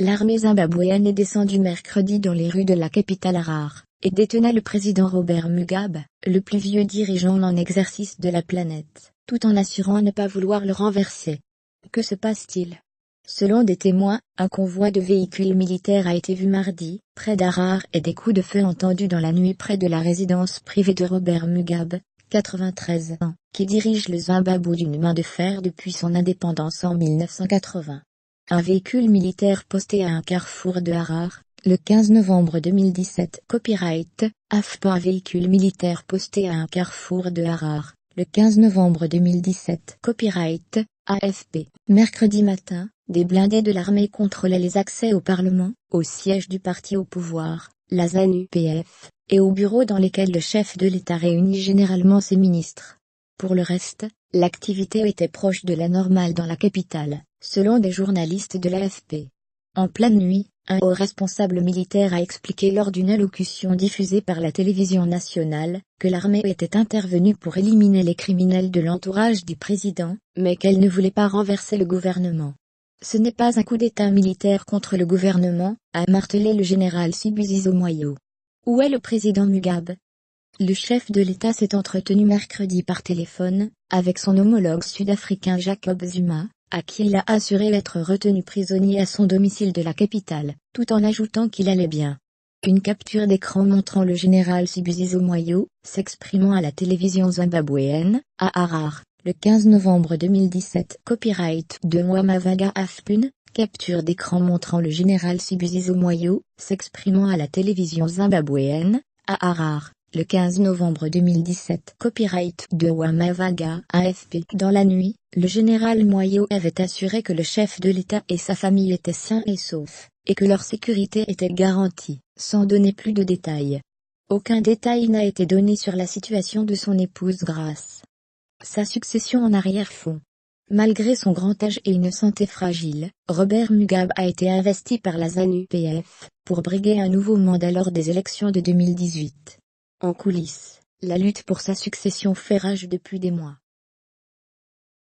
L'armée zimbabwéenne est descendue mercredi dans les rues de la capitale Harare, et détenait le président Robert Mugabe, le plus vieux dirigeant en exercice de la planète, tout en assurant ne pas vouloir le renverser. Que se passe-t-il? Selon des témoins, un convoi de véhicules militaires a été vu mardi, près d'Harare, et des coups de feu entendus dans la nuit près de la résidence privée de Robert Mugabe, 93 ans, qui dirige le Zimbabwe d'une main de fer depuis son indépendance en 1980. Un véhicule militaire posté à un carrefour de Harare, le 15 novembre 2017. Copyright, AFP. Un véhicule militaire posté à un carrefour de Harare, le 15 novembre 2017. Copyright, AFP. Mercredi matin, des blindés de l'armée contrôlaient les accès au Parlement, au siège du parti au pouvoir, la ZANU-PF, et aux bureaux dans lesquels le chef de l'État réunit généralement ses ministres. Pour le reste, l'activité était proche de la normale dans la capitale, selon des journalistes de l'AFP. En pleine nuit, un haut responsable militaire a expliqué lors d'une allocution diffusée par la télévision nationale, que l'armée était intervenue pour éliminer les criminels de l'entourage du président, mais qu'elle ne voulait pas renverser le gouvernement. Ce n'est pas un coup d'État militaire contre le gouvernement, a martelé le général Sibusiso Moyo. Où est le président Mugabe? Le chef de l'État s'est entretenu mercredi par téléphone, avec son homologue sud-africain Jacob Zuma, à qui il a assuré être retenu prisonnier à son domicile de la capitale, tout en ajoutant qu'il allait bien. Une capture d'écran montrant le général Sibusiso Moyo, s'exprimant à la télévision zimbabwéenne, à Harare, le 15 novembre 2017. Copyright de Mwamavaga Afpune, capture d'écran montrant le général Sibusiso Moyo, s'exprimant à la télévision zimbabwéenne, à Harare, le 15 novembre 2017. Copyright de Wamavaga AFP. Dans la nuit, le général Moyo avait assuré que le chef de l'État et sa famille étaient sains et saufs, et que leur sécurité était garantie, sans donner plus de détails. Aucun détail n'a été donné sur la situation de son épouse Grace. Sa succession en arrière-fond. Malgré son grand âge et une santé fragile, Robert Mugabe a été investi par la ZANU-PF, pour briguer un nouveau mandat lors des élections de 2018. En coulisses, la lutte pour sa succession fait rage depuis des mois.